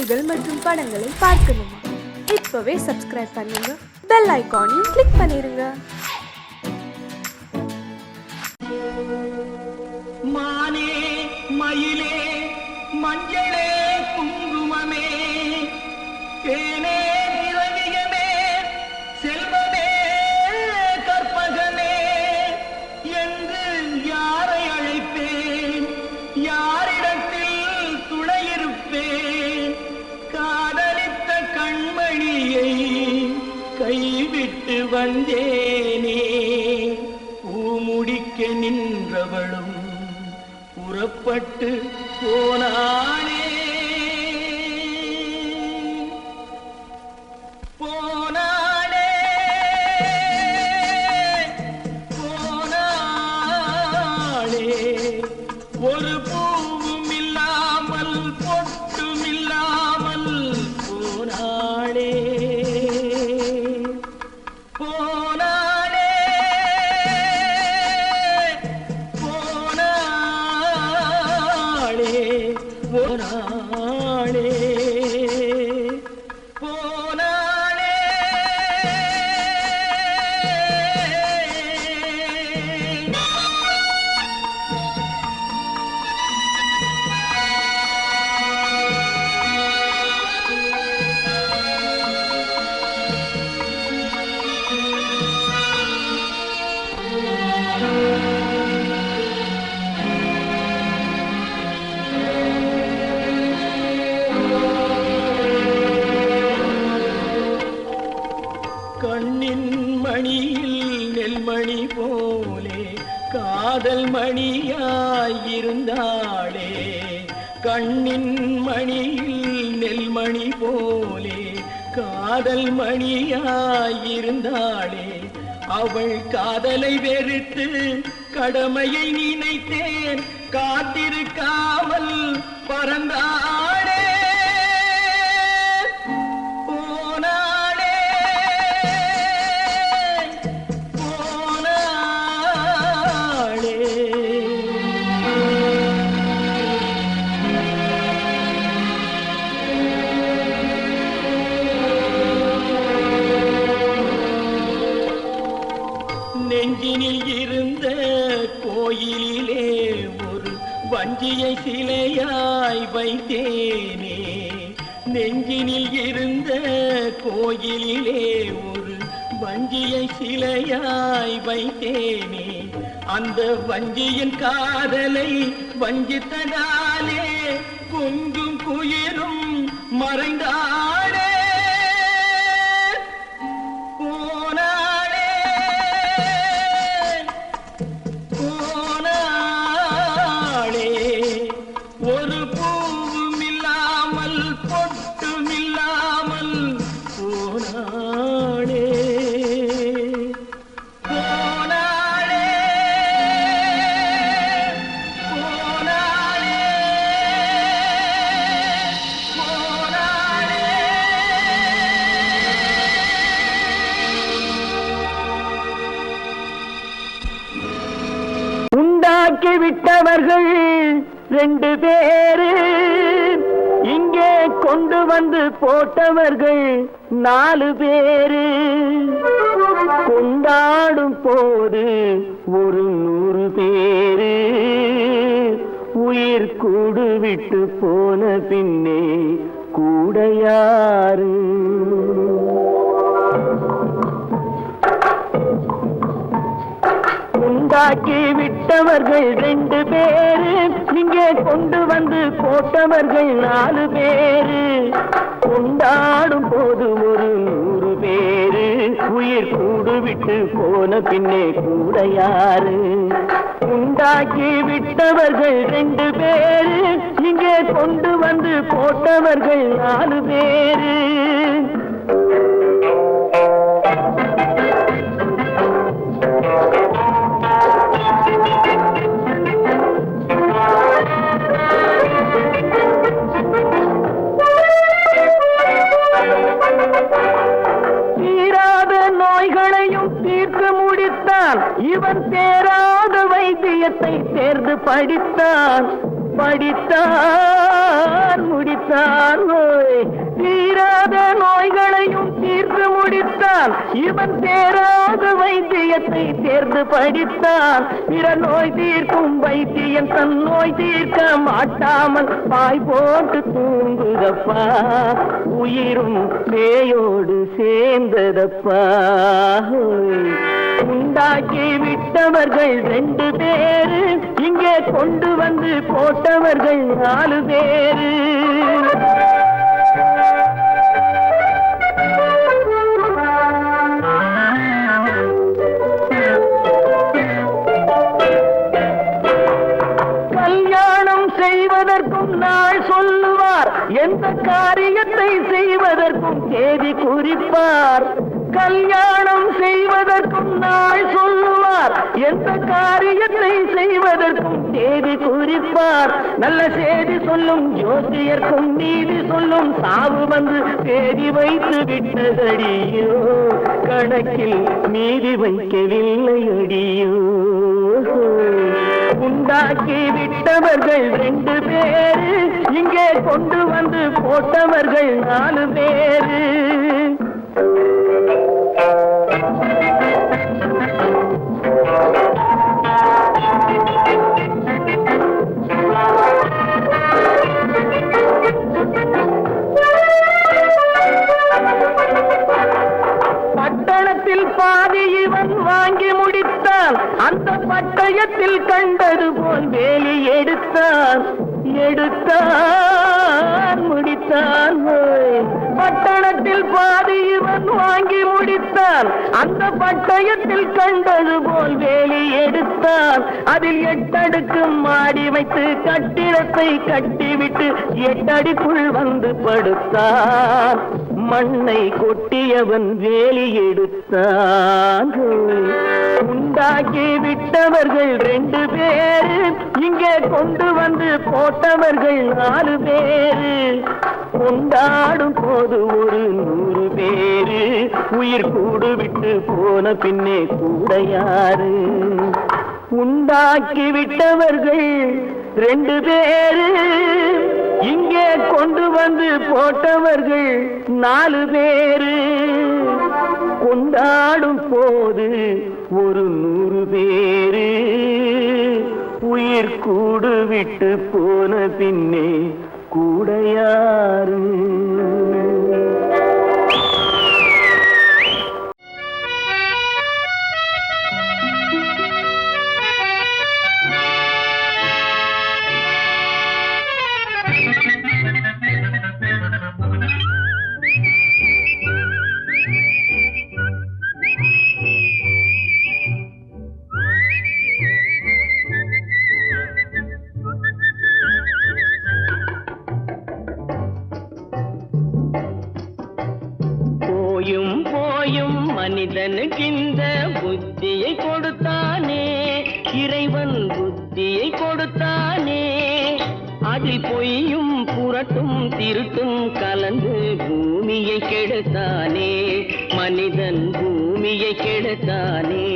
செய்திகள் மற்றும் படங்களை பார்க்கணுமா? இப்பவே சப்ஸ்கிரைப் பண்ணுங்க, பெல் ஐகானையும் கிளிக் பண்ணிருங்க. மானே மயிலே மஞ்சளே குங்குமமே தேனே திரவியமே செல்வமே கற்பகமே என்று யாரை அழைப்பேன்? யாரிடத்தில் துணையிருப்பேன்? காதலித்த கண்மணியை கைவிட்டு வந்தேனே. பூமுடிக்க நின்றவளும் புறப்பட்டு போனானே. போனானே போனானே ஒரு பூவும் இல்லாமல் பொட்டும் இல்லாமல் போனானே. போனானே போனானே போனானே. கண்ணின் மணியில் நெல்மணி போலே காதல் மணியாயிருந்தாளே. கண்ணின் மணியில் நெல்மணி போலே காதல் மணியாயிருந்தாளே. அவள் காதலை வெறுத்து கடமையை நினைத்தேன், காத்திருக்காமல் பறந்தாளே. நெஞ்சினில் இருந்த கோயிலிலே ஒரு வஞ்சியை சிலையாய் வைத்தேனே. நெஞ்சினில் இருந்த கோயிலிலே ஒரு வஞ்சியை சிலையாய் வைத்தேனே. அந்த வஞ்சியின் காதலை வஞ்சித்ததாலே குஞ்சும் குயிலும் மறைந்தாளே. ஒரு பூவும் இல்லாமல் பொட்டும் இல்லாமல் போனாளே. போனாளே போனாளே போனாளே. உண்டாக்கி விட்டவர்கள் 2 பேரு, இங்கே கொண்டு வந்து போட்டவர்கள் 4 பேரு. கொண்டாடும் போது ஒரு 100 பேரு, உயிர் கூடு விட்டு போன பின்னே கூட யாரு? உண்டாக்கி விட்டவர்கள் 2 பேரு, இங்கே கொண்டு வந்து போட்டவர்கள் 4 பேரு. கொண்டாடும் போது ஒரு 100 பேரு, உயிர் கூடு விட்டு போன பின்னே கூட யாரு? உண்டாக்கி விட்டவர்கள் 2 பேரு, இங்கே கொண்டு வந்து போட்டவர்கள் 4 பேரு. இவன் தேராத வைத்தியத்தை தேர்ந்து படித்தான். படித்தார் முடித்தார் நோய் தீராத நோய்களையும் தீர்த்து முடித்தான். இவன் தேராத வைத்தியத்தை தேர்ந்து படித்தான். பிற நோய் தீர்க்கும் வைத்தியன் தன் நோய் தீர்க்க மாட்டாமல் பாய் போட்டு தூங்குதப்பா. உயிரும் பேயோடு சேர்ந்ததப்பா. உண்டாக்கி விட்டவர்கள் 2 பேரு, இங்கே கொண்டு வந்து போட்டவர்கள் 4 பேரு. கல்யாணம் செய்வதற்கும் நாள் சொல்லுவார், எந்த காரியத்தை செய்வதற்கும் தேதி குறிப்பார். கல்யாணம் செய்வதற்கும் நாள் சொல்லுவார், எந்த காரியத்தை செய்வதற்கும் தேதி குறிப்பார். நல்ல செய்தி சொல்லும் ஜோசியர்க்கும் நீதி சொல்லும் சாவு வந்து தேதி வைத்து விட்டதடியோ. கணக்கில் மீதி வைக்கவில்லை அடியோ. உண்டாக்கி விட்டவர்கள் 2 பேரு, இங்கே கொண்டு வந்து போட்டவர்கள் 4 பேரு. பட்டணத்தில் பாதி இவன் வாங்கி முடித்தான். அந்த பட்டயத்தில் கண்டது போல் வேலி எடுத்தான். முடித்தான். பட்டணத்தில் பாதி இவன் வாங்கி முடித்தான். அந்த பட்டயத்தில் கண்டது போல் வேலி எடுத்தான். அதில் 8 அடுக்கு மாடி வைத்து கட்டிடத்தை கட்டிவிட்டு 8 அடிக்குள் வந்து படுத்தான். மண்ணை கொட்டியவன் வேலி எடுத்தான். உண்டாக்கி விட்டவர்கள் 2 பேரு, இங்கே கொண்டு வந்து போட்டவர்கள் 4 பேரு. கொண்டாடும் போது ஒரு 100 பேரு, உயிர் கூடு விட்டு போன பின்னே கூட யாரு. உண்டாக்கி விட்டவர்கள் 2 பேரு, இங்கே கொண்டு வந்து போட்டவர்கள் 4 பேரு. கொண்டாடும் போது ஒரு 100 பேரு, உயிர் கூடு விட்டு போன பின்னே கூட யாரு. மனிதனுக்கு இந்த புத்தியை கொடுத்தானே, இறைவன் புத்தியை கொடுத்தானே. அதில் பொய்யும் புரட்டும் திருட்டும் கலந்து பூமியை கெடுத்தானே, மனிதன் பூமியை கெடுத்தானே.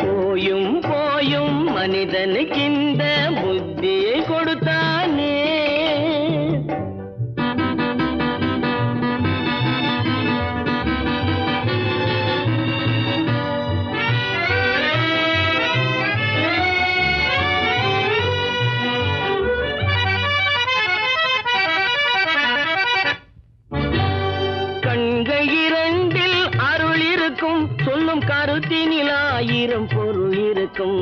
போயும் போயும் மனிதனுக்கு இந்த புத்தியை கொடுத்தானே. சொல்லும் கருத்தினில் 1000 பொருள் இருக்கும்.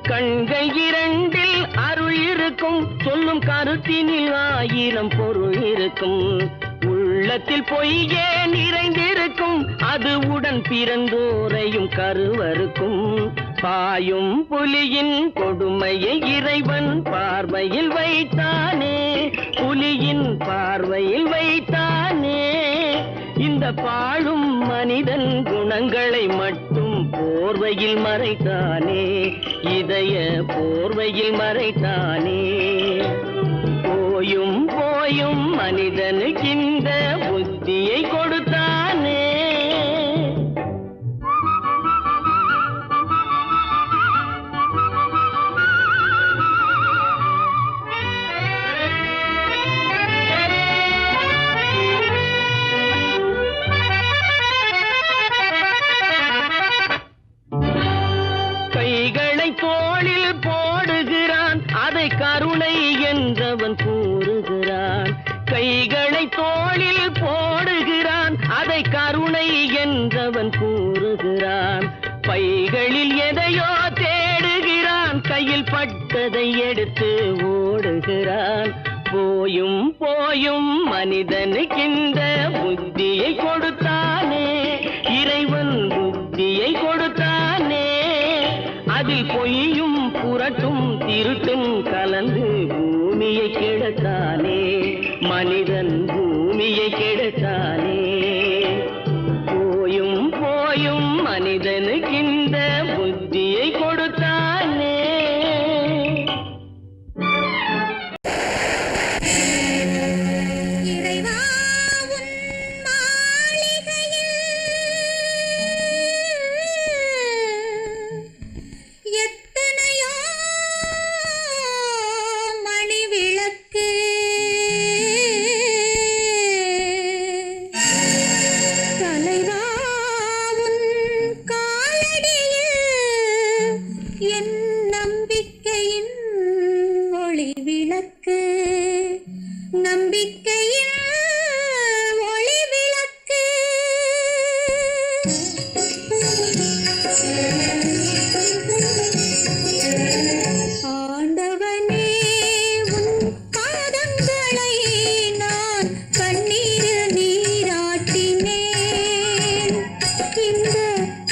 கண்கள் 2 அருள் இருக்கும். சொல்லும் கருத்தினில் 1000 பொருள் இருக்கும். உள்ளத்தில் பொய்யே நிறைந்திருக்கும். அது உடன் பிறந்தோரையும் கருவருக்கும். பாயும் புலியின் கொடுமையை இறைவன் பார்வையில் வைத்தானே, புலியின் பார்வையில் வைத்தானே. இந்த பாழும் மனிதன் குணங்களை மட்டும் போர்வையில் மறைத்தானே, இதய போர்வையில் மறைத்தானே. போயும் போயும் மனிதனுக்கு இந்த புத்தியை கொடுத்தானே. பைகளில் எதையோ தேடுகிறான், கையில் பட்டதை எடுத்து ஓடுகிறான். போயும் போயும் மனிதனுக்கின்ற புத்தியை கொடுத்தானே, இறைவன் புத்தியை கொடுத்தானே. அதில் பொய்யும் புரட்டும் திருட்டும் கலந்து பூமியை கெடுத்தானே, மனிதன் பூமியை கெடுத்தானே. போயும் போயும் மனிதனுக்கின்ற புத்தியை கொடுத்தானே. இறைவா உன் மாளிகையில் எத்தனையோ மணி விளக்கு, தலைவா உன் காலடியில் என் நம்பிக்கையின் ஒளி விளக்கு, நம்பிக்கையின் ஒளி விளக்கு. ஆண்டவனே உன் பாதங்களை நான் கண்ணீரில் நீராட்டினேன். இந்த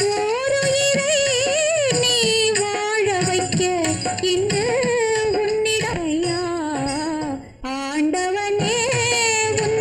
ஓருயிரை நீ வாழ வைக்க இன்று உன்னிடையா. ஆண்டவனே உன்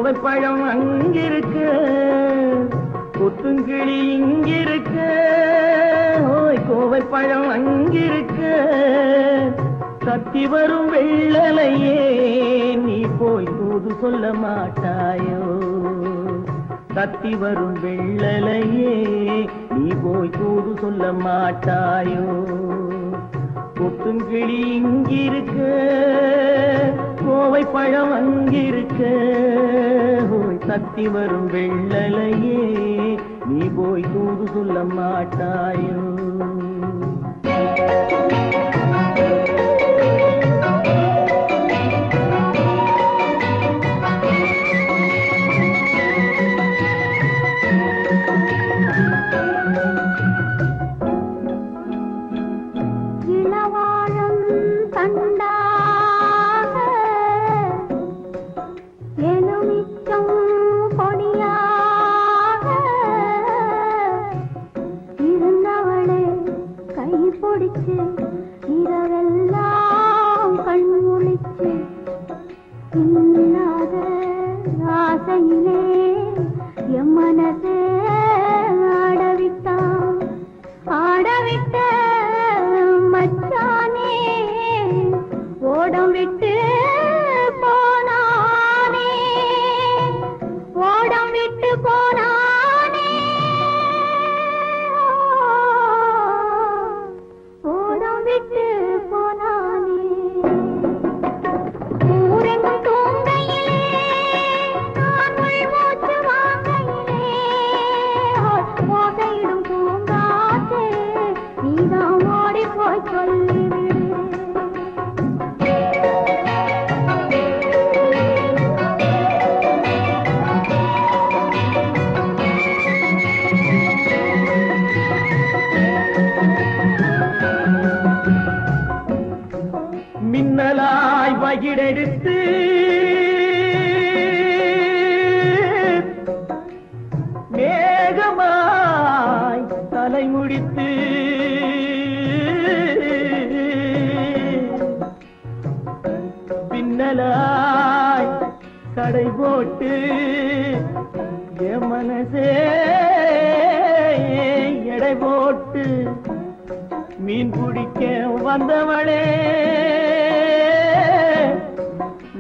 கோவை பழம் அங்கிருக்க, கொத்துங்கிளி இங்கிருக்க, ஓய் கோவை பழம் அங்கிருக்க, கத்தி வரும் வெள்ளலையே நீ போய் தூது சொல்ல மாட்டாயோ, கத்தி வரும் வெள்ளலையே நீ போய் தூது சொல்ல மாட்டாயோ, கொத்துங்கிளி இங்கிருக்க, கோவை பழம் அங்கிருக்க, ஓய் கத்தி வரும் வெள்ளலையே நீ போய் தூது சொல்ல மாட்டாயோ. இரவெல்லாம் கண்முழிச்சு இல்லாத ஆசையிலே என் மனசே ஆடவிட்டான், ஆடவிட்ட மச்சானே ஓடம் விட்டு போனானே, ஓடம் விட்டு போனானே, ஓடம் விட்டு போனானே. ஊரெங்கும் தூங்கையிலே நான் மூச்சு வாங்கையிலே ஓசையிடும் பூங்காற்றே நீதான் ஓடி போய் சொல்லிவிடு. மின்னலாய் வகிடெடுத்து மேகமாய் தலைமுடித்து பின்னலாய் கடை போட்டு என் மனசே எடை போட்டு மீன் பிடிக்க வந்தவளே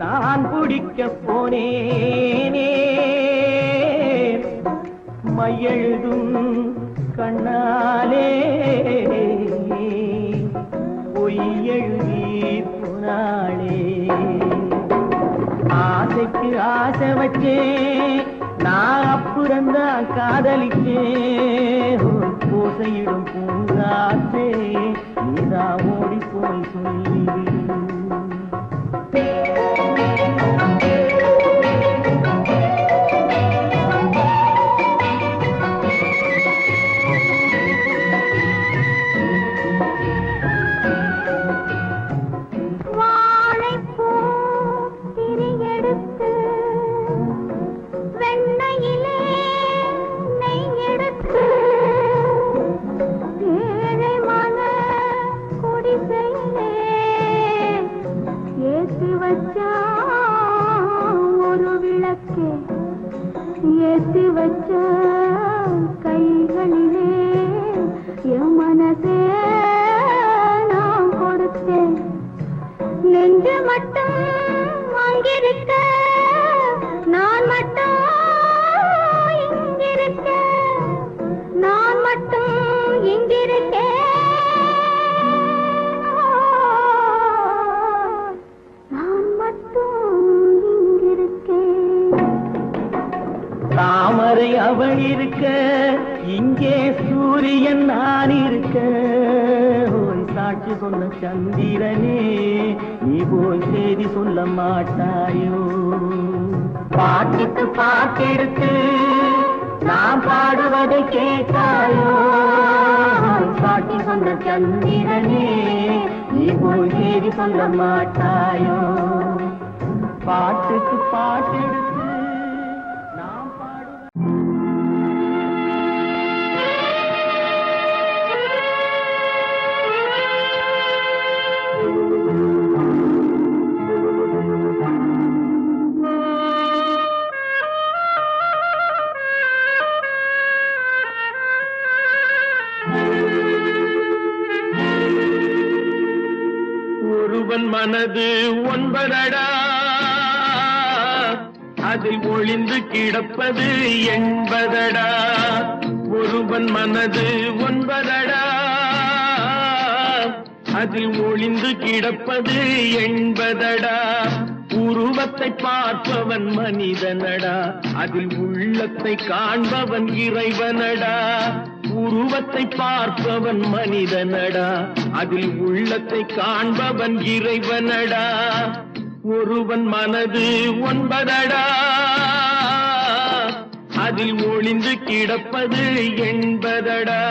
நான் பிடிக்க போனேனே, மையெழுதும் கண்ணாலே பொய் எழுதி போனாளே. ஆசைக்கு ஆசை வச்சேன் நான் அப்புறந்தான் காதலிச்சேன், பூசையிடும் பூங்காற்றே நீதான் ஓடி போய் சொல்லிவிடு. வாழைப்பூ திரியெடுத்து வெண்ணையிலே நெய் எடுத்து ஏழை மன குடிசையிலே ஏற்றி வச்சா ஒரு விளக்கே, ஏற்றி வச்ச கைகளிலே என் மனசே நான் கொடுத்தேன். நெஞ்சு மட்டும் அங்கிருக்க, நான் மட்டும் இங்கிருக்க, நான் மட்டும் இங்கிருக்க, நான் மட்டும் இங்கிருக்கேன். தாமரை அவள் இருக்க, இங்கே சூரியன் நான் இருக்க, ஓய் சாட்சி சொன்ன சந்திரனே நீ போய் செய்தி சொல்ல மாட்டாயோ, பாட்டுக்கு பாட்டெடுத்து நான் பாடுவதை கேட்டாயோ, சாட்சி சொன்ன சந்திரனே நீ போய் செய்தி சொல்ல மாட்டாயோ, பாட்டுக்கு பாட்டெடுத்து நான் பாடுவேன். ஒருவன் மனது ஒன்பதடா, அதில் ஒளிந்து கிடப்பது என்பதடா. ஒருவன் மனது ஒன்பதடா, அதில் ஒளிந்து கிடப்பது என்பதடா. உருவத்தை பார்ப்பவன் மனிதனடா, அதில் உள்ளத்தை காண்பவன் இறைவனடா. உருவத்தை பார்ப்பவன் மனிதனடா, அதில் உள்ளத்தை காண்பவன் இறைவனடா. ஒருவன் மனது ஒன்பதடா, அதில் ஒளிந்து கிடப்பது என்பதடா.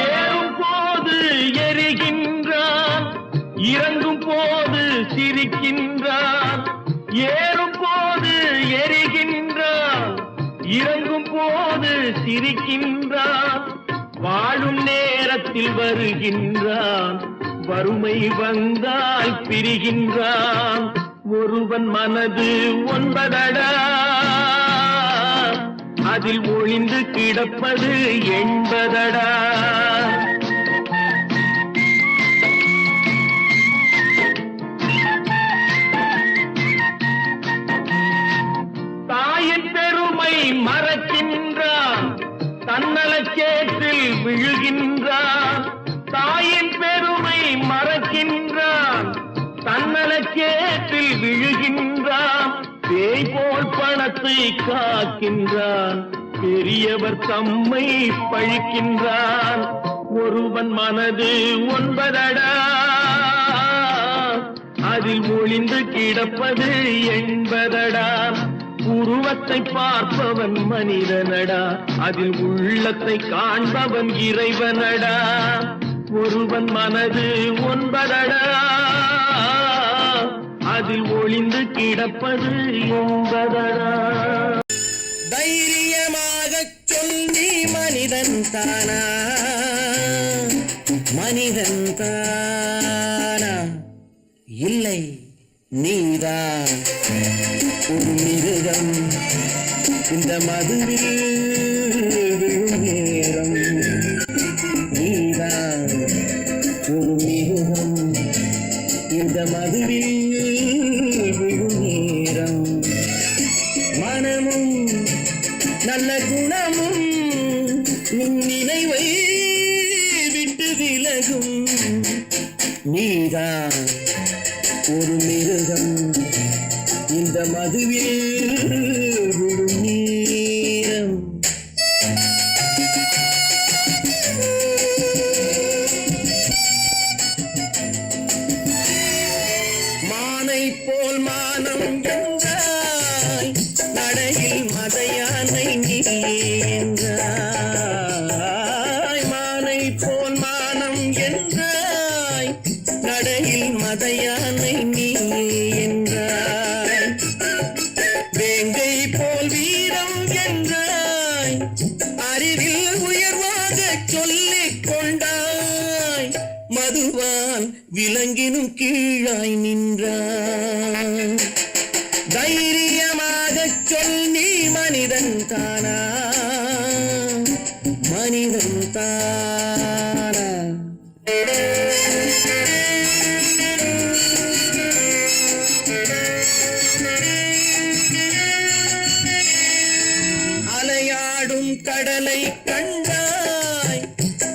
ஏறும் போது எரிகின்றான், இறங்கும் போது சிரிக்கின்றான். ஏறும் போது எரிகின்றான், இறங்கும் போது சிரிக்கின்றான். வாழும் நேரத்தில் வருகின்றான், வறுமை வந்தால் பிரிகின்றான். ஒருவன் மனது ஒன்பதடா, அதில் ஒளிந்து கிடப்பது என்பதடா. தாயின் பெருமை மறக்கின்றான், தன்னலச்சேற்றில் விழுகின்றான். தாயின் பெருமை மறக்கின்றான், தன்னலச்சேற்றில் விழுகின்றான். பேய் போல் பணத்தை காக்கின்றான், பெரியவர் தம்மை பழிக்கின்றான். ஒருவன் மனது ஒன்பதடா, அதில் ஒளிந்து கிடப்பது என்பதடா. உருவத்தை பார்ப்பவன் மனிதனடா, அதில் உள்ளத்தை காண்பவன் இறைவனடா. ஒருவன் மனது ஒன்பதடா, அதில் ஒளிந்து கிடப்பது என்பதடா. தைரியமாகச் சொல் நீ மனிதன் தானா, மனிதன் தானா? இல்லை, நீதான் ஒரு மிருகம். இந்த மதுவில் விழும் நேரம் நீதான் ஒரு மிருகம். இந்த மதுவில் விழும் நேரம் மனமும் நல்ல குணமும் உன் நினைவை விட்டு விலகும். நீதான் ஒரு மிருகம். இந்த மதுவில் விழும் நேரம் மானை போல் மானம் என்றாய், நடையில் மதையானை நீ என்றாய். மானை போல் மானம் என்றாய், நடையில் மதையானை நீ என்றாய். வேங்கை போல் வீரம் என்றாய், அறிவில் உயர்வாக சொல்லிக் கொண்டாய். மதுவால் விலங்கினும் கீழாய் நின்றாய். தைரியமாகச் சொல் நீ மனிதன் தானா, மனிதன் தானா? அலையாடும் கடலை கண்டாய்,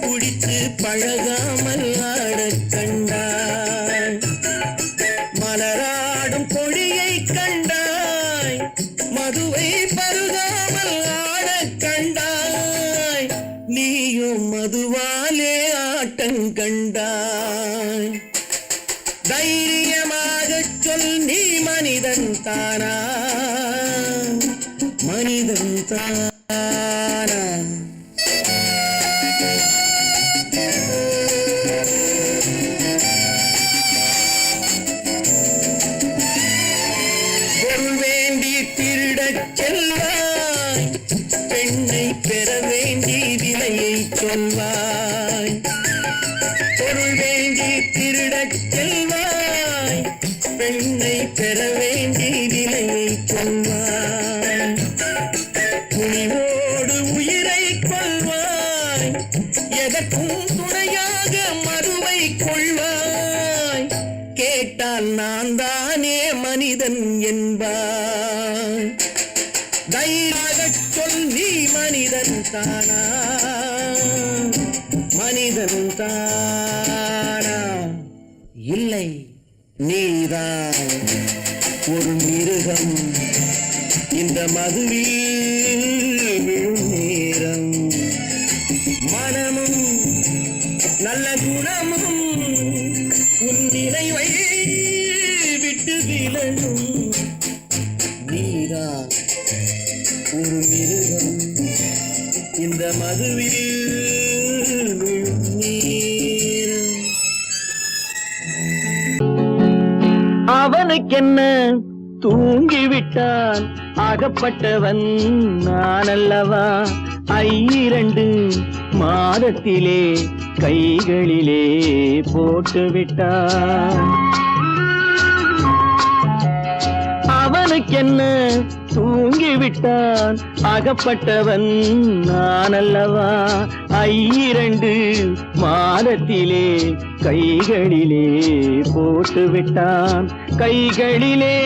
குடித்து பழகாமல் ஆடக் கண்டாய். மலராடும் கொடியை கண்டாய், மதுவை பருகாமல் ஆடக் கண்டாய். நீயும் மதுவாலே ஆட்டங்கண்டாய். தைரியமாகச் சொல் நீ மனிதன் தானா, மனிதன் தானா? பொருள் வேண்டி திருடச் செல்வாய், பெண்ணை பெற வேண்டி விலையை சொல்வாய். பொருள் வேண்டி திருடச் செல்வாய், பெண்ணை பெற வேண்டி நிலையை கொள்வாய், துணிவோடு உயிரை கொள்வாய், எதற்கும் துணையாக மதுவை கொள்வாய், கேட்டால் நான் தானே மனிதன் என்பாய். தைரியமாகச் சொல் நீ மனிதன் தானா, மனிதன் தானா? இல்லை, நீதான் ஒரு மிருகம். இந்த மதுவில் விழும் நேரம் மனமும் நல்ல குணமும் உன் நினைவை விட்டு விலகும். நீதான் ஒரு மிருகம். இந்த மதுவில் விழும் நேரம். அவனுக்கென்ன தூங்கிவிட்டான், அகப்பட்டவன் நான் அல்லவா. 2 மாதத்திலே கைகளிலே போட்டு விட்டான். அவனுக்கென்ன தூங்கிவிட்டான், அகப்பட்டவன் நான் அல்லவா. 2 மாதத்திலே கைகளிலே போட்டு விட்டான், கைகளிலே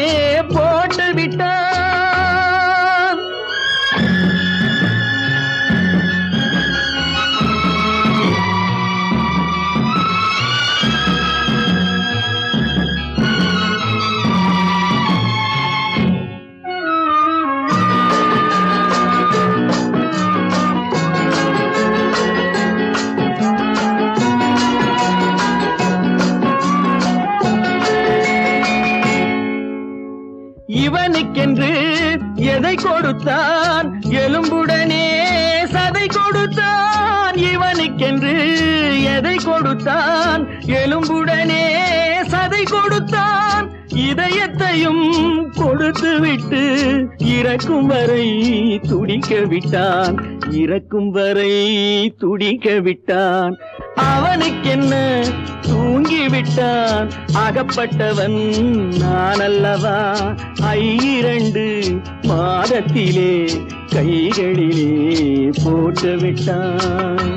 போட்டு விட்டான். இவனுக்கென்று எதை கொடுத்தான், எலும்புடனே சதை கொடுத்தான். இவனுக்கென்று எதை கொடுத்தான், எலும்புடனே சதை கொடுத்தான். இதயத்தையும் கொடுத்து விட்டு இறக்கும் வரை துடிக்க விட்டான், இறக்கும் வரை துடிக்க விட்டான். அவனுக்கென்ன தூங்கிவிட்டான், அகப்பட்டவன் நான் அல்லவா. 2 மாதத்திலே கைகளிலே போட்டு விட்டான்.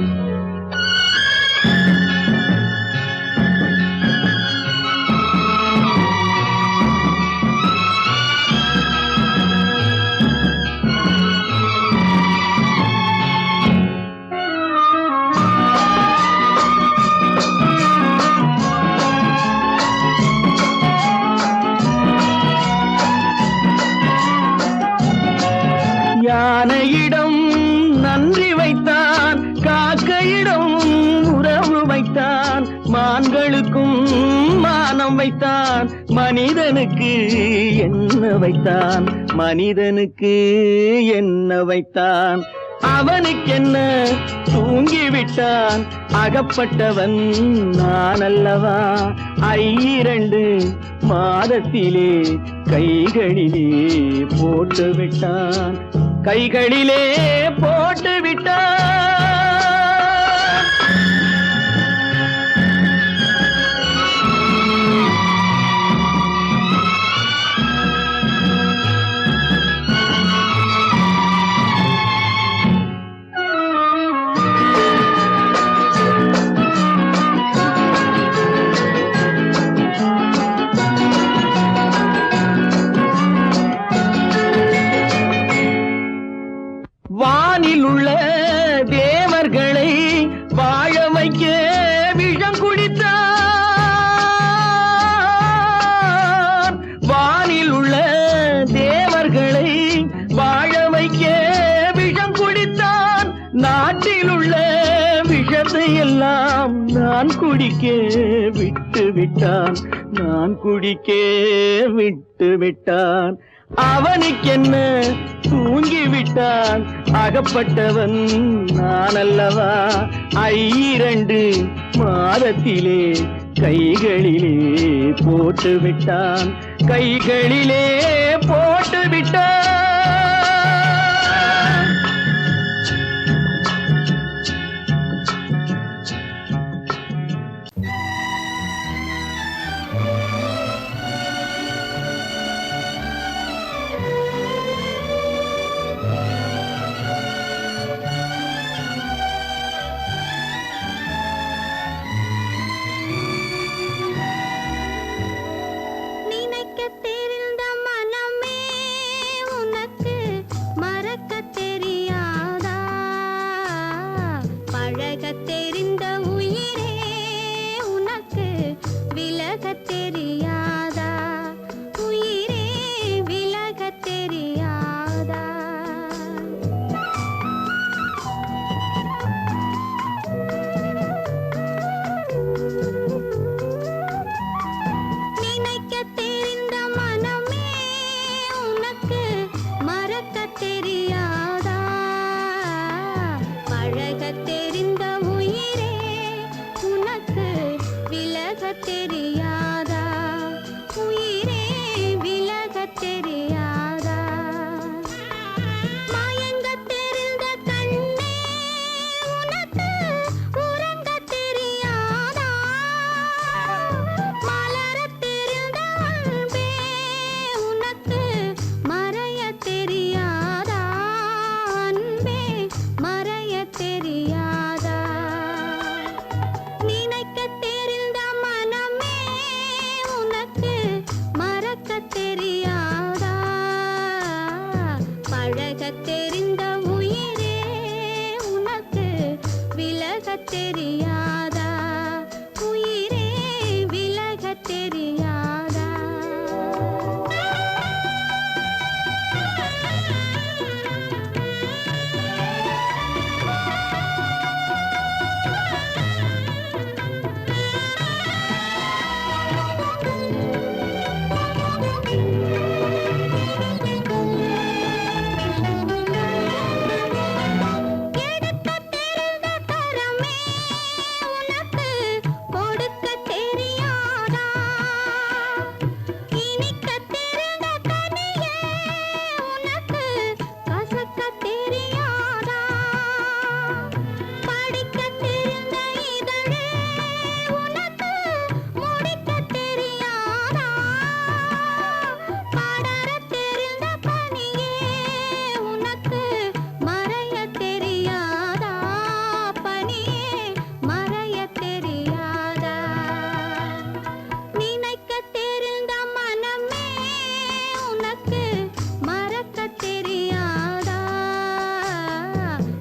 யானையிடம் நன்றி வைத்தான், காக்கையிடம் உறவு வைத்தான், மான்களுக்கும் மானம் வைத்தான். மனிதனுக்கு என்ன வைத்தான், மனிதனுக்கு என்ன வைத்தான். அவனுக்கென்ன தூங்கிவிட்டான், அகப்பட்டவன் நான் அல்லவா. 2 மாதத்திலே கைகளிலே போட்டு விட்டான், கைகளிலே போட்டு விட்டான். வானில் உள்ள தேவர்களை வாழ வைக்க விஷம் குடித்தான். வானில் உள்ள தேவர்களை வாழ வைக்க விஷம் குடித்தான். நாட்டில் உள்ள விஷத்தை எல்லாம் நான் குடிக்க விட்டு விட்டான், நான் குடிக்க விட்டு விட்டான். அவனுக்கென்ன தூங்கிவிட்டான், அகப்பட்டவன் நான் அல்லவா. 2 மாதத்திலே கைகளிலே போட்டு விட்டான், கைகளிலே போட்டு விட்டான். உயிரே விலகத் தெரியாதா மயங்கத் தெரிந்த கண்ணே உனக்கு உறங்கத் தெரியாதா மலரத் தெரிந்த அன்பே உனக்கு மறையத் தெரியாதா அன்பே மறையத் தெரியாதா நினைக்கத் தெரிந்த மனமே உனக்கு மறக்கத் தெரியாதா பழகத் தெரிந்த உயிரே உனக்கு விலகத் தெரியாதா உயிரே விலகத் தெரியாதா எடுக்கத் தெரிந்த கரமே உனக்கு கொடுக்கத் தெரியாதா இனிக்கத் தெரிந்த கனியே உனக்கு கசக்கத் தெரியாதா படிக்கத் தெரிந்த இதழே உனக்கு முடிக்கத் தெரியாதா படரத் தெரிந்த பனியே உனக்கு மறையத் தெரியாதா பனியே மறையத் தெரியாதா நினைக்கத் தெரிந்த மனமே உனக்கு மறக்கத் தெரியாதா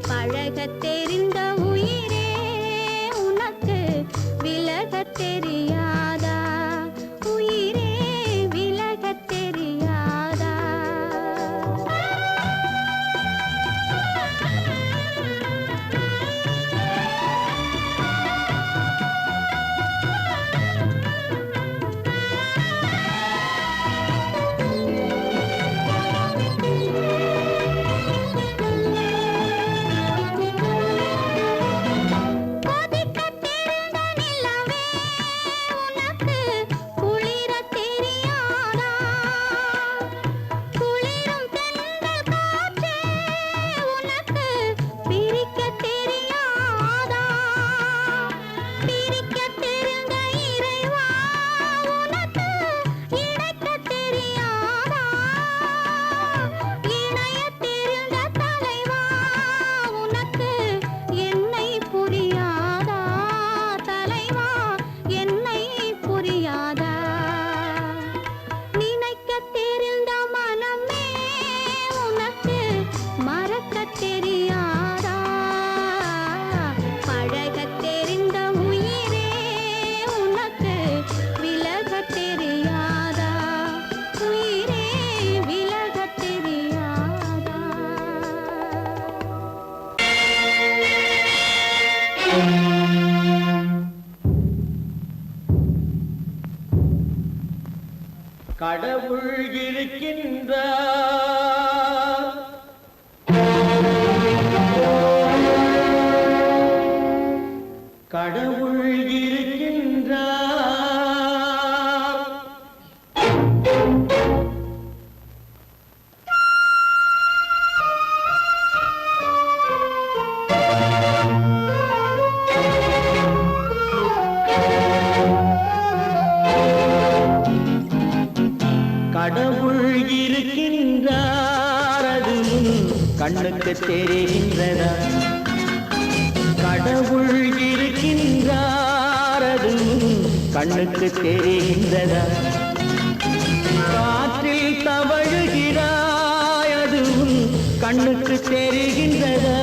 பழகத் தெரிந்த உயிரே உனக்கு விலகத் தெரியாதா உயிரே விலகத் தெரியாதா கொதிக்கத் தெரிந்த நிலவே உனக்கு குளிரத் தெரியாதா குளிரும் தென்றல் காற்றே உனக்கு பிரிக்கத் தெரியாதா பிரிக்கத் தெரிந்த இறைவா உனக்கு இணைக்கத் தெரியாதா இணையத் தெரிந்த தலைவா உனக்கு என்னை புரியாதா தலைவா என்னை புரியாதா நினைக்கத் தெரிந்த மனமே உனக்கு மறக்கத் தெரியாதா பழகத் தெரிந்த உயிரே உனக்கு விலகத் தெரியாதா உயிரே விலகத் தெரியாதா கடவுள் இருக்கின்றார் கடவுள் இருக்கின்றார் கடவுள் இருக்கின்றார் அது உன் கண்ணுக்கு தெரிகின்றதா கடவுள் இருக்கின்றார் அது உன் கண்ணுக்கு தெரிகின்றதா காற்றில் தவழுகிறாய் அது உன் கண்ணுக்கு தெரிகின்றதா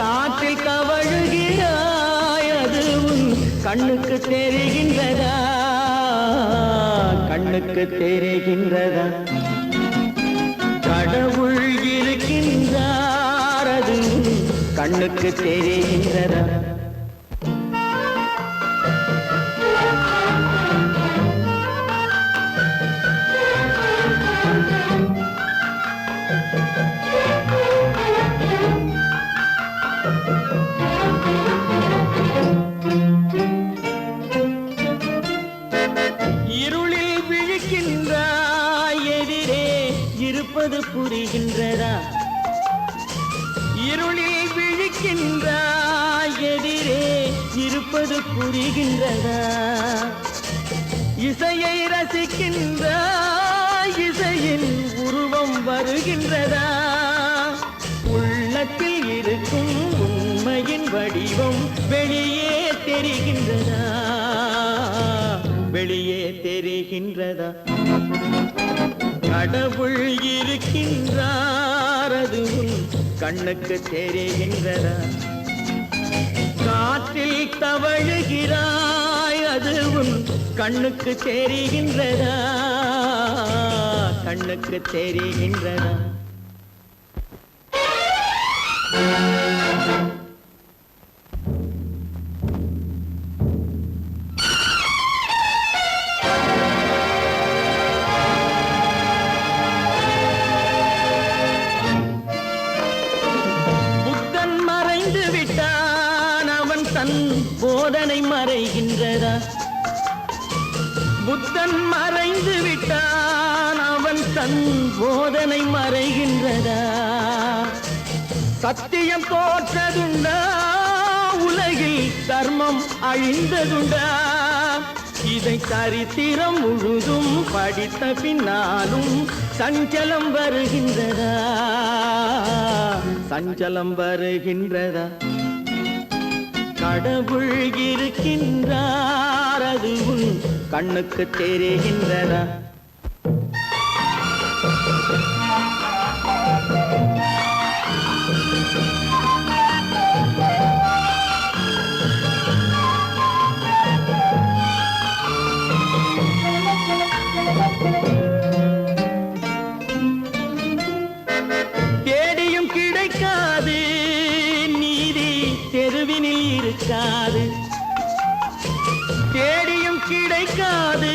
காற்றில் தவழுகிறாய் அது உன் கண்ணுக்கு தெரிகின்றதா கண்ணுக்கு தெரிகின்றதா கடவுள் இருக்கின்றார் அது கண்ணுக்கு தெரிகின்றதா இருளில் விழிக்கின்றாய் எதிரே இருப்பது புரிகின்றதா இருளில் விழிக்கின்றாய் எதிரே இருப்பது புரிகின்றதா இசையை ரசிக்கின்றாய் இசையின் உருவம் வருகின்றதா உள்ளத்தில் இருக்கும் உண்மையின் வடிவம் வெளியே தெரிகின்றதா வெளியே தெரிகின்றதா கடவுள் இருக்கின்றார் அதுவும் கண்ணுக்கு தெரிகின்றதா காற்றில் தவழுகிறாய் அதுவும் கண்ணுக்கு தெரிகின்றதா கண்ணுக்கு தெரிகின்றதா புத்தன் மறைந்து விட்டான் அவன் தன் போதனை மறைகின்றதா புத்தன் மறைந்து விட்டான் அவன் தன் போதனை மறைகின்றதா சத்தியம் தோற்றதுண்டா உலகில் தர்மம் அழிந்ததுண்டா இதை சரித்திரம் முழுதும் படித்த பின்னாலும் சஞ்சலம் வருகின்றதா சஞ்சலம் வருகின்றதா கடவுள் இருக்கின்றார் அதுவும் கண்ணுக்கு தெரிகின்றதா தேடியும் கிடைக்காது நீதி தெருவினில் இருக்காது தேடியும் கிடைக்காது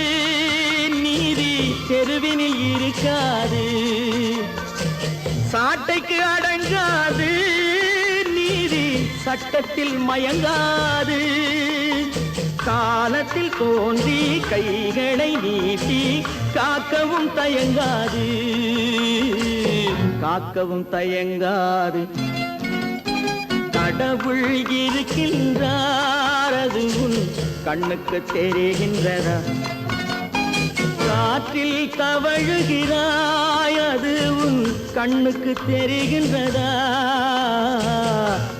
நீதி தெருவினில் இருக்காது சாட்டைக்கு அடங்காது நீதி சட்டத்தில் மயங்காது காலத்தில் தோன்றி கைகளை நீட்டி காக்கவும் தயங்காது காக்கவும் தயங்காது கடவுள் இருக்கின்றார் அது உன் கண்ணுக்கு தெரிகின்றதா காற்றில் தவழுகிறாய் அது உன் கண்ணுக்கு தெரிகின்றதா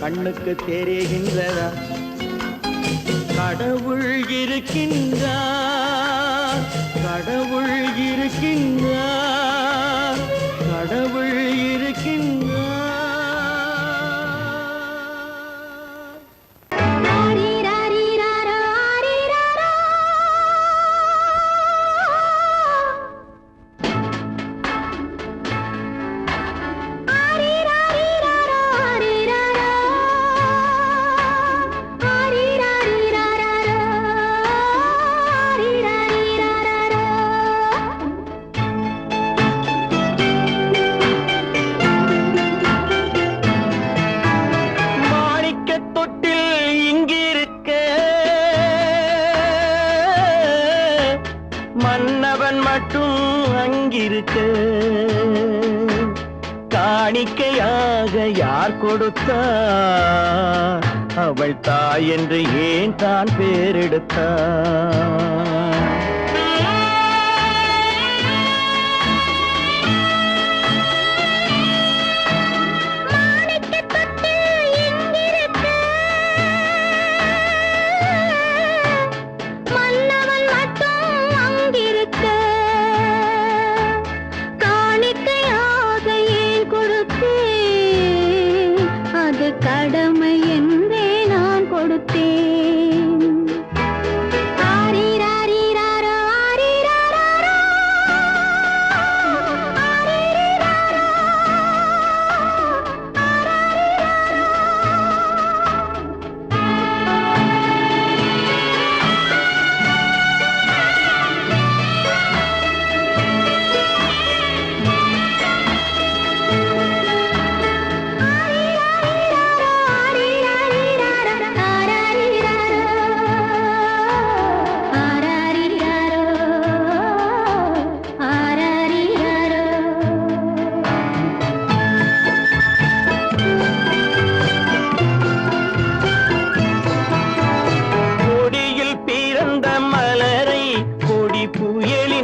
கண்ணுக்கு தெரிகின்றதா கடவுள் இருக்கின்றார் கடவுள் இருக்கின்றார் கடவுள் இருக்கின்றார் மன்னவன் மட்டும் அங்கிருக்க காணிக்கையாக யார் கொடுத்தார் அவள் தாய் என்று ஏன் தான் பேரெடுத்தார் கடமை என்றே நான் கொடுத்தேன். ஆரி ராரி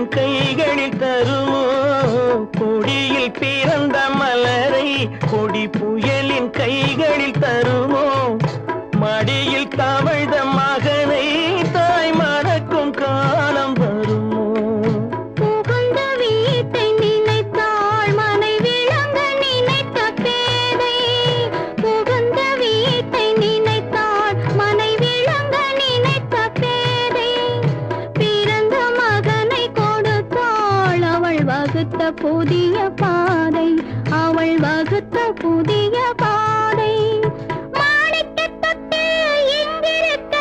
புயலின் கைகளில் தருமோ கொடியில் பிறந்த மலரை கொடி புயலின் கைகளில் தருமோ மடியில் தவழ்ந்த மகனை தாய் மறக்கும் காலம் வருமோ புகுந்த வீட்டை நினைத்தாள் மனை விளங்க நினைத்த பேதை புகுந்த வீட்டை நினைத்தாள் மனை விளங்க நினைத்த பேதை பிறந்த மகனை கொடுத்தாள் அவள் வகுத்த புதிய பாதை அவள் வகுத்த புதிய பாதை மாணிக்கத் தொட்டில் இங்கிருக்க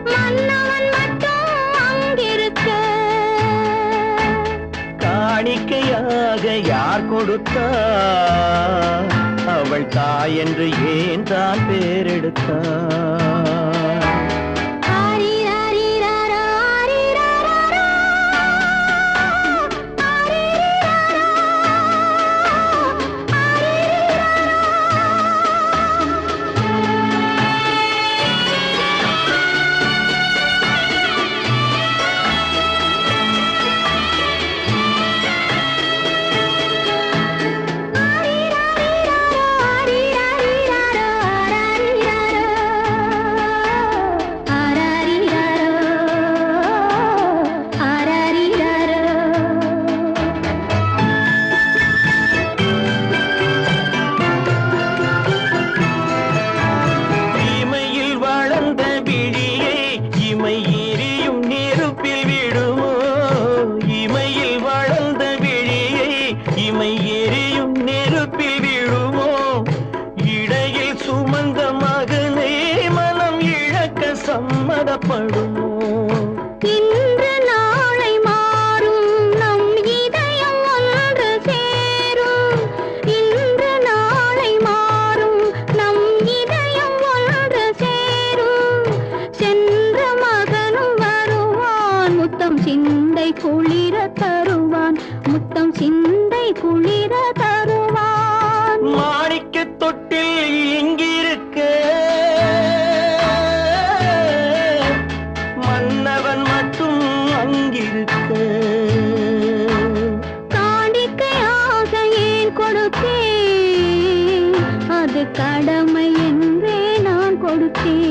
மன்னவன் மட்டும் அங்கிருக்க காணிக்கையாக யார் கொடுத்தார் அவள் தாய் என்று ஏன் தான் பேரெடுத்தார் ஆரிராரிராரா, ஆரிராராரா. ஆரிராரா, இமையில் வளர்ந்த விழியை இமை எரியும் நெருப்பில் விடுமோ இமையில் வளர்ந்த விழியை இமை எரியும் நெருப்பில் விடுமோ இடையில் சுமந்த மகனை மனம் இழக்க சம்மதப்படுமோ இன்று நாளை மாறும் நம் இதயம் ஒன்று சேரும் இன்று நாளை மாறும் நம் இதயம் ஒன்று சேரும் சென்ற மகனும் வருவான் முத்தம் சிந்தை குளிர தருவான் முத்தம் சிந்தை குளிர தருவான் மாணிக்க தொட்டில் இங்கிருக்க மன்னவன் மட்டும் அங்கிருக்க காணிக்கையாக ஏன் கொடுத்தேன் அது கடமை என்றே நான் கொடுத்தேன்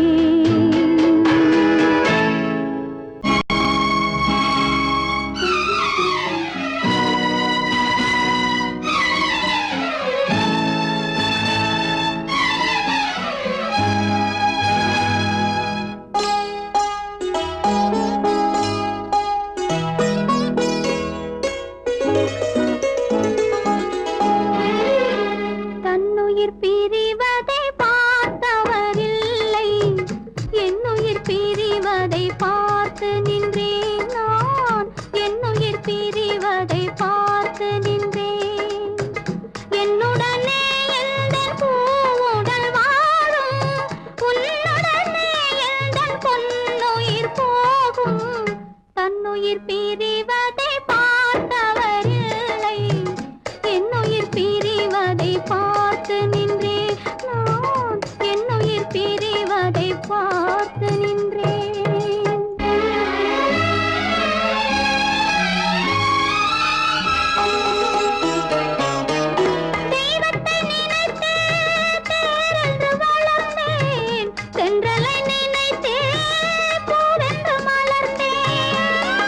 தன்னுயிர் பிரிவதை பார்த்தவரில்லை என்னுயிர் பிரிவதை பார்த்து நின்றேன் நான் என்னுயிர் பிரிவதை பார்த்து நின்றேன் என்னுடனே எந்தன் பூவுடல் வாழும் உன்னுடனே எந்தன் பொன்னுயிர் போகும் தன்னுயிர் பிரிவதை பார்த்தவரில்லை என்னுயிர் பிரிவதை பார்த்து நின்றேன் நான் என்னுயிர் பிரிவதை பார்த்து நின்றேன் தெய்வத்தை நினைத்தே தேரென்று வளர்ந்தேன் தென்றலை நினைத்தே பூவென்று மலர்ந்தேன்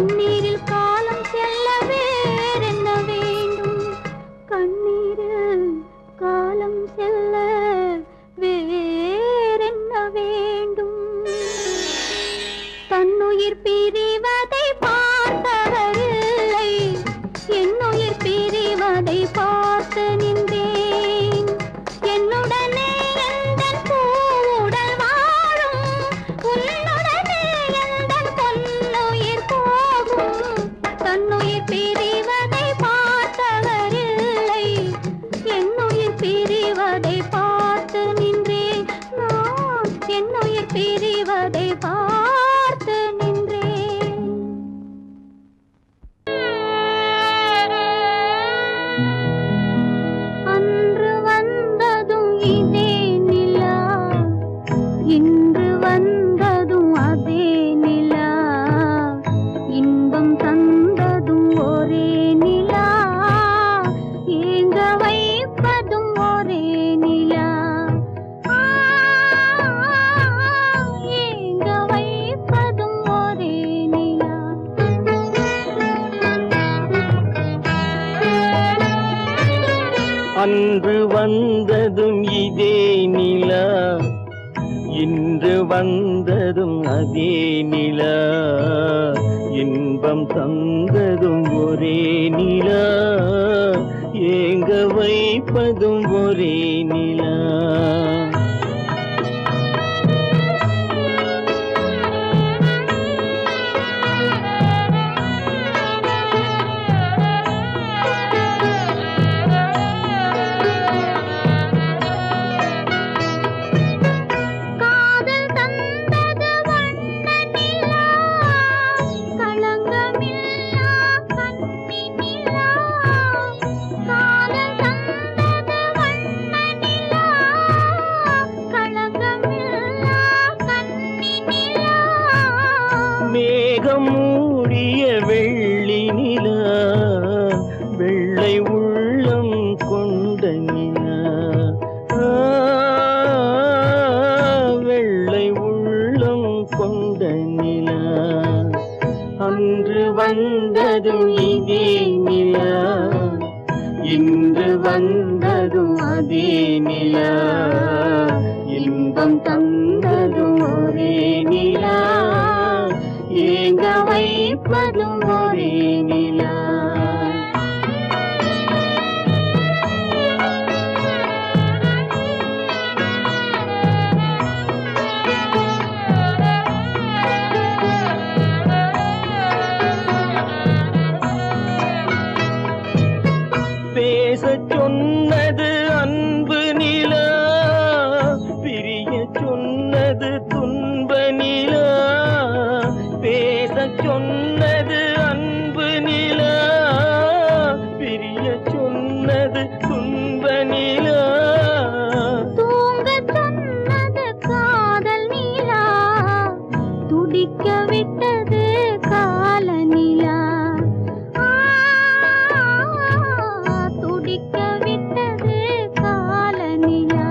கண்ணீரில் காலம் செல்ல வேறென்ன வேண்டும்? கண்ணீரில் காலம் செல்ல வேறென்ன வேண்டும்? தன்னுயிர் பிரிவதை பார்த்தவரில்லை, என்னுயிர் பிரிவதை பார்த்து நின்றேன். என்னுடனே எந்தன் பூவுடல் வாழும், உன்னுடனே எந்தன் பொன்னுயிர் போகும். தன்னுயிர் பிரிவதை பார்த்தவரில்லை, என்னுயிர் பிரிவதை பார்த்து நின்றேன். நான் என்னுயிர் பிரிவதை பார்த்து நின்றேன். அன்று வந்ததும் இதே நிலா, இன்று வந்ததும் அதே நிலா, இன்பம் தந்ததும் ஒரே நிலா, ஏங்க வைப்பதும் ஒரே நிலா, ஏங்க வைப்பதும் ஒரே நிலா. அன்று வந்ததும் இதே நிலா, இன்று வந்ததும் அதே நிலா, இன்பம் தந்ததும் ஒரே நிலா, ஏங்க வைப்பதும் ஒரே நிலா. காதல் தந்தது வண்ண நிலா, களங்கமில்லா கன்னி நிலா. காதல் தந்தது வண்ண நிலா, களங்கமில்லா கன்னி நிலா. மேகம் மூடிய வெள்ளி நிலா, வெள்ளை உள்ளம் கொண்ட நிலா, வெள்ளை உள்ளம் கொண்ட நிலா. அன்று வந்ததும் இதே நிலா, இன்று வந்ததும் அதே நிலா, இன்பம் தந்ததும் ஒரே நிலா, ஏங்க வைப்பதும் ஒரே நிலா. பேசச் சொன்னது அன்பு நிலா, பிரியச் சொன்னது துன்ப நிலா. பேசச் சொன்னது அன்பு நிலா, பிரியச் சொன்னது துன்ப நிலா. தூங்கச் சொன்னது காதல் நிலா, துடிக்க விட்டது கால நிலா, துடிக்க விட்டது கால நிலா.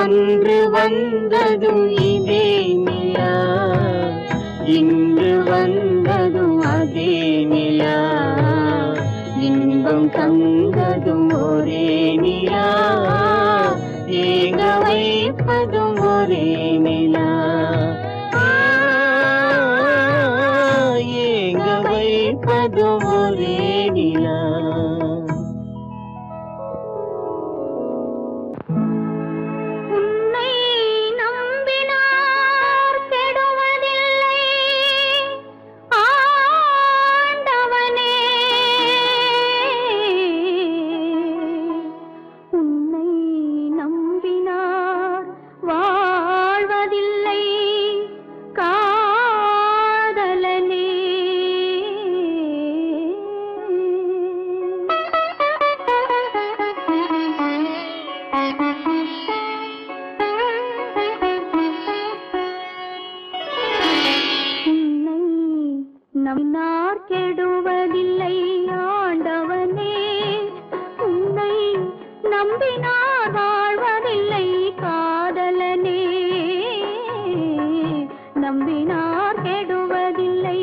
அன்று வந்ததும் இதே நிலா, இன்று வந்ததும் அதே நிலா, இன்பம் தந்ததும் ஒரே நிலா, ஏங்க வைப்பதும் ஒரே நிலா, ஏங்க வைப்பதும் ஒரே நிலா. உன்னை நம்பினார் கெடுவதில்லை ஆண்டவனே, உன்னை நம்பினார் வாழ்வதில்லை காதலனே. உன்னை நம்பினார் கெடுவதில்லை ஆண்டவனே, உன்னை நம்பினார் வாழ்வதில்லை காதலனே. நம்பினார் கெடுவதில்லை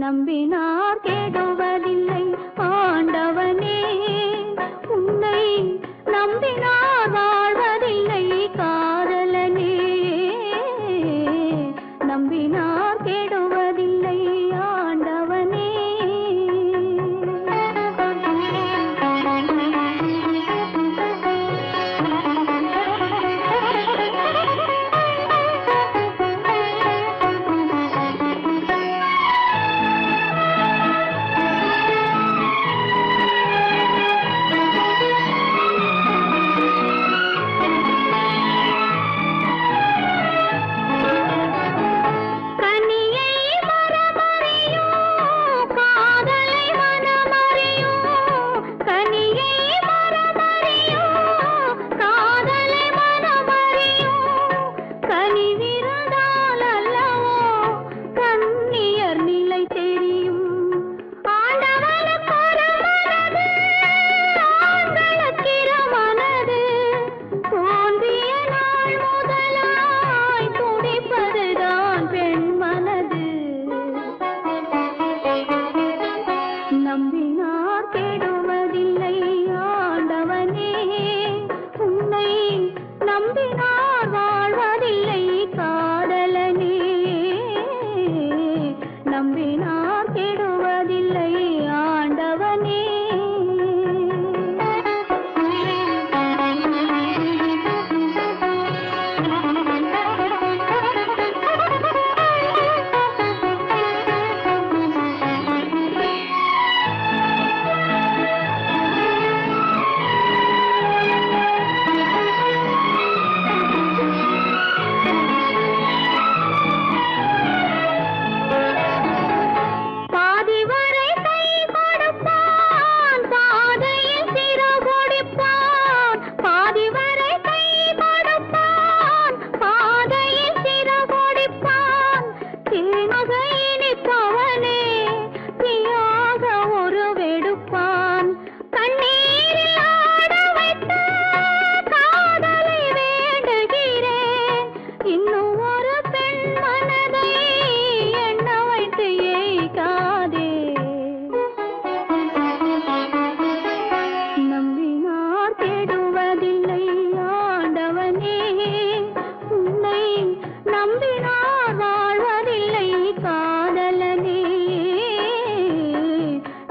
நம்பினார் கெடுவதில்லை ஆண்டவனே உன்னை நம்பினார் வாழ்வதில்லை காதலனே நம்பினார் கெடுவதில்லை ஆண்டவனே நம்பினார் கெடுவதில்லை ஆண்டவனே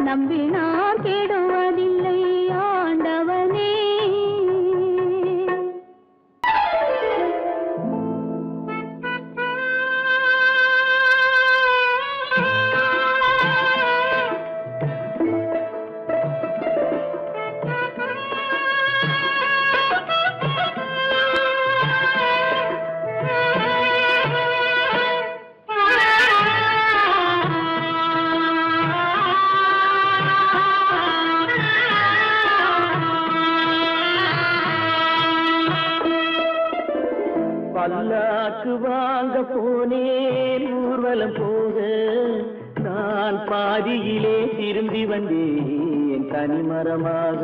நம்பினார் கெடுவதில்லை ஆண்டவனே பல்லாக்கு வாங்க போனேன் ஊர்வலம் போக நான் பாதியிலே திரும்பி வந்தேன் தனிமரமாக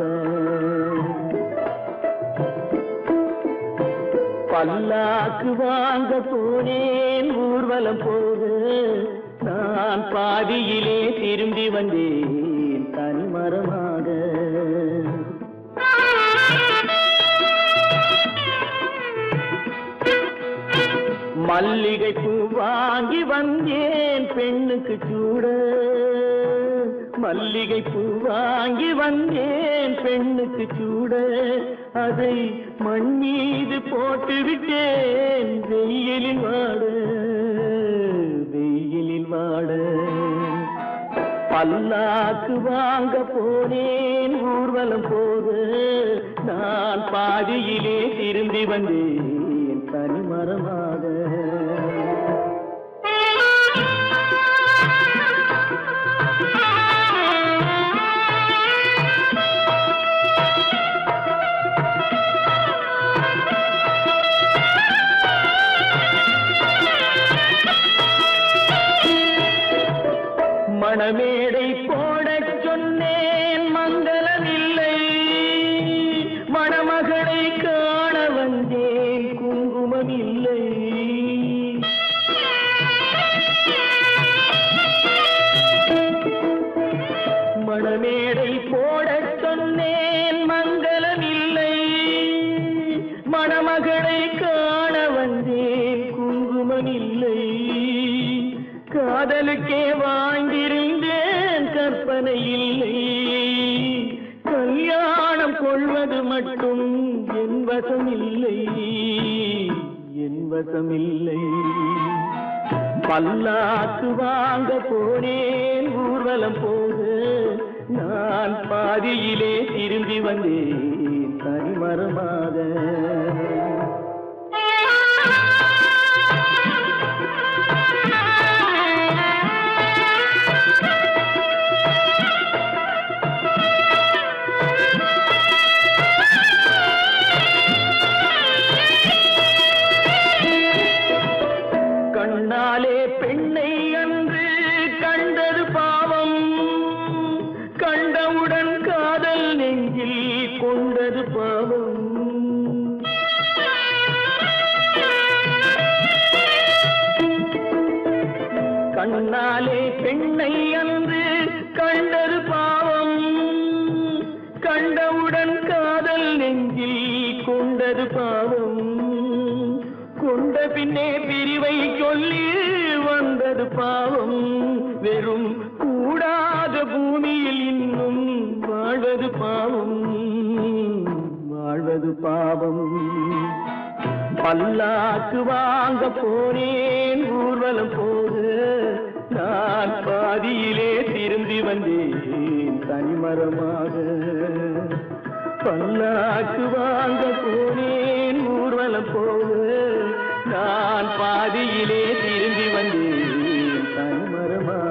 பல்லாக்கு வாங்க போனேன் ஊர்வலம் போக நான் பாதியிலே திரும்பி வந்தேன் தனிமரமாக மல்லிகை பூ வாங்கி வந்தேன் பெண்ணுக்கு சூட மல்லிகை பூ வாங்கி வந்தேன் பெண்ணுக்கு சூட அதை மண் மீது போட்டு விட்டேன் வெயிலில் வாட பல்லாக்கு வாங்க போனேன் ஊர்வலம் போக நான் பாதியிலே திரும்பி வந்தேன் தனிமரமாக மணமேடை போடச் சொன்னேன் மங்களமில்லை மணமகளை காண வந்தேன் குங்குமமில்லை வாழ்ந்திருந்தேன் கற்பனை இல்லை, கல்யாணம் கொள்வது மட்டும் என் வசமில்லை, என் வசமில்லை. பல்லாக்கு வாங்க போனேன் ஊர்வலம் போக, நான் பாதியிலே திரும்பி வந்தேன் தனிமரமாக. கண்ணாலே பெண்ணை அன்று கண்டது பாவம், கண்டவுடன் காதல் நெஞ்சில் கொண்டது பாவம். கண்ணாலே பெண்ணை அன்று கண்டது பாவம், கண்டவுடன் காதல் நெஞ்சில் கொண்டது பாவம். கொண்ட பின்னே பிரிவை சொல்லி வந்தது பாவம், வெறும் கூடாத பூமியில் இன்னும் வாழ்வது பாவம், வாழ்வது பாவம். பல்லாக்கு வாங்க போனேன் ஊர்வலம் போக, நான் பாதியிலே திரும்பி வந்தேன் தனிமரமாக. பல்லாக்கு வாங்க போனேன் ஊர்வலம் போக, நான் பாதியிலே திரும்பி வந்தேன் தனிமரமாக.